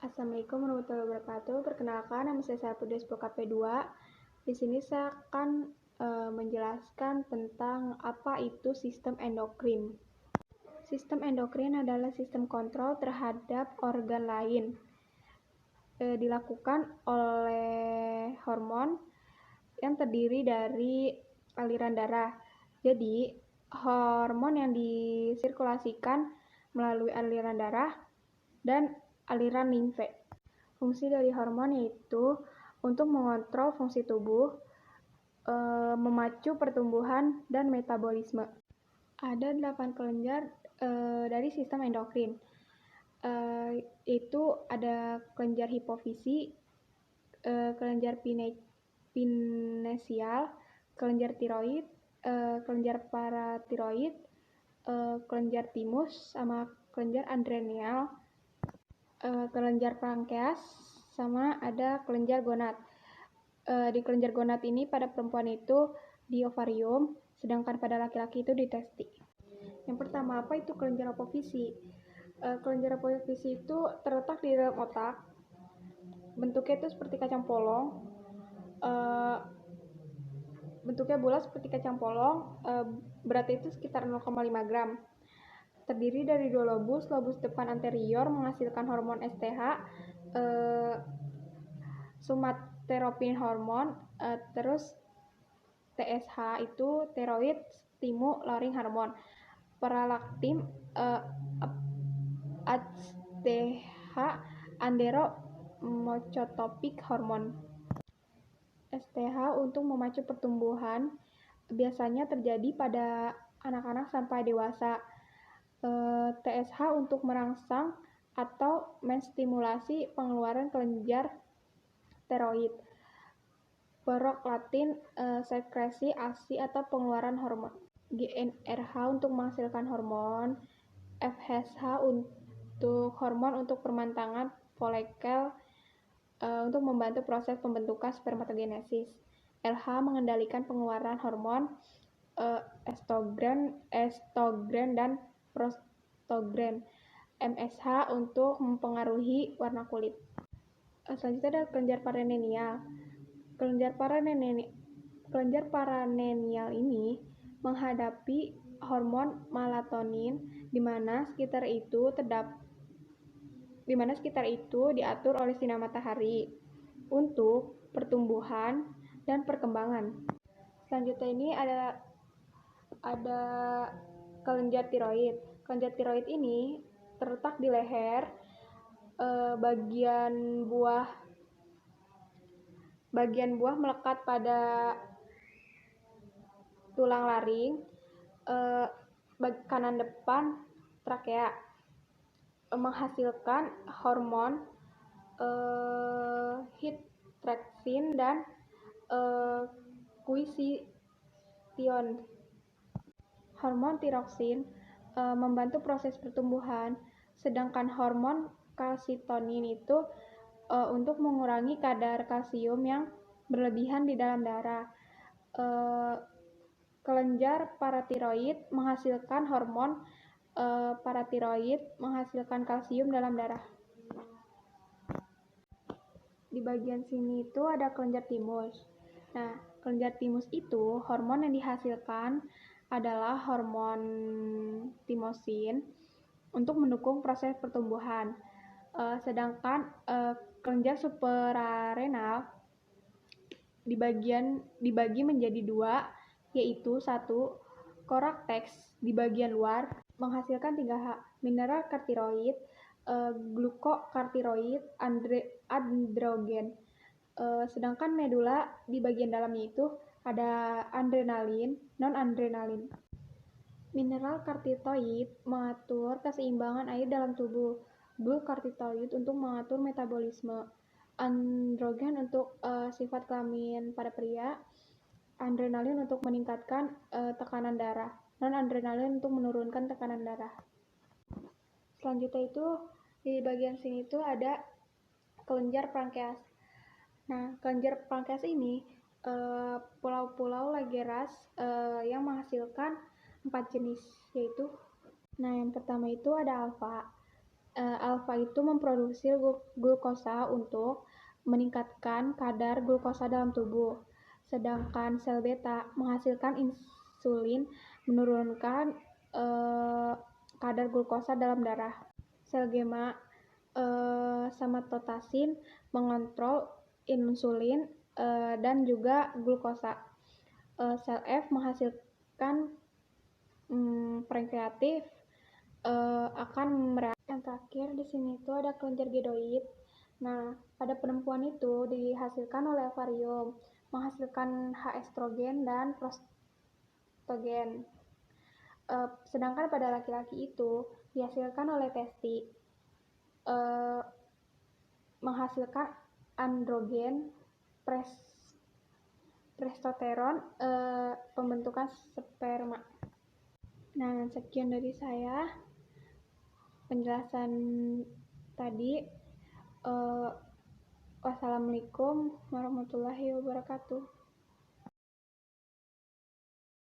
Assalamualaikum warahmatullahi wabarakatuh. Perkenalkan, nama saya Sarpudes KP2. Di sini saya akan menjelaskan tentang apa itu sistem endokrin. Sistem endokrin adalah sistem kontrol terhadap organ lain. Dilakukan oleh hormon yang terdiri dari aliran darah. Jadi, hormon yang disirkulasikan melalui aliran darah dan aliran limfe. Fungsi dari hormon yaitu untuk mengontrol fungsi tubuh, memacu pertumbuhan dan metabolisme. Ada 8 kelenjar dari sistem endokrin. Itu ada kelenjar hipofisi, kelenjar pinesial, kelenjar tiroid, kelenjar paratiroid, kelenjar timus, sama kelenjar adrenal, kelenjar pankreas, sama ada kelenjar gonad. Di kelenjar gonad ini pada perempuan itu di ovarium, sedangkan pada laki-laki itu di testik. Yang pertama, apa itu kelenjar apofisi? Kelenjar apofisi itu terletak di dalam otak. Bentuknya itu seperti kacang polong. Bentuknya bulat seperti kacang polong. Beratnya itu sekitar 0,5 gram. Terdiri dari 2 lobus. Lobus depan anterior menghasilkan hormon STH, somatotropin hormon, terus TSH itu thyroid stimulating hormon, prolaktin, ACTH andromocorticotropic hormon. STH untuk memacu pertumbuhan biasanya terjadi pada anak-anak sampai dewasa. TSH untuk merangsang atau menstimulasi pengeluaran kelenjar tiroid. Prolaktin sekresi ASI atau pengeluaran hormon. GnRH untuk menghasilkan hormon. FSH untuk hormon untuk permantangan folikel untuk membantu proses pembentukan spermatogenesis. LH mengendalikan pengeluaran hormon estrogen dan progesteron. MSH untuk mempengaruhi warna kulit. Selanjutnya ada kelenjar paranenial. Kelenjar paranenial ini menghadapi hormon melatonin, di mana sekitar itu diatur oleh sinar matahari untuk pertumbuhan dan perkembangan. Selanjutnya ini ada kelenjar tiroid. Kelenjar tiroid ini terletak di leher. Bagian buah melekat pada tulang laring, kanan depan trakea, menghasilkan hormon histreksin dan quistion. Hormon tiroksin membantu proses pertumbuhan, sedangkan hormon kalsitonin itu untuk mengurangi kadar kalsium yang berlebihan di dalam darah. Kelenjar paratiroid menghasilkan hormon paratiroid menghasilkan kalsium dalam darah. Di bagian sini itu ada kelenjar timus. Nah, kelenjar timus itu hormon yang dihasilkan adalah hormon timosin untuk mendukung proses pertumbuhan. Sedangkan kelenjar suprarenal dibagi menjadi 2, yaitu 1, korteks di bagian luar menghasilkan 3H, mineral kartiroid, glukokartiroid, androgen. Sedangkan medula di bagian dalamnya itu ada adrenalin, non-adrenalin. Mineral kartiroid mengatur keseimbangan air dalam tubuh. Glukokartiroid untuk mengatur metabolisme. Androgen untuk sifat kelamin pada pria. Adrenalin untuk meningkatkan tekanan darah. Non-adrenalin untuk menurunkan tekanan darah. Selanjutnya itu di bagian sini itu ada kelenjar pankreas. Nah, kelenjar pankreas ini pulau-pulau Langerhans yang menghasilkan 4 jenis, yaitu yang pertama itu ada alfa. Alfa itu memproduksi glukosa untuk meningkatkan kadar glukosa dalam tubuh, sedangkan sel beta menghasilkan insulin menurunkan kadar glukosa dalam darah. Sel gamma somatostatin mengontrol insulin dan juga glukosa. Sel F menghasilkan pankreatif akan mereaksi. Yang terakhir di sini itu ada kelenjar gidoid. Nah, pada perempuan itu dihasilkan oleh ovarium, menghasilkan H estrogen dan prostogen. Sedangkan pada laki-laki itu dihasilkan oleh testi, menghasilkan androgen, testosteron, pembentukan sperma. Nah, sekian dari saya penjelasan tadi. Wassalamualaikum warahmatullahi wabarakatuh.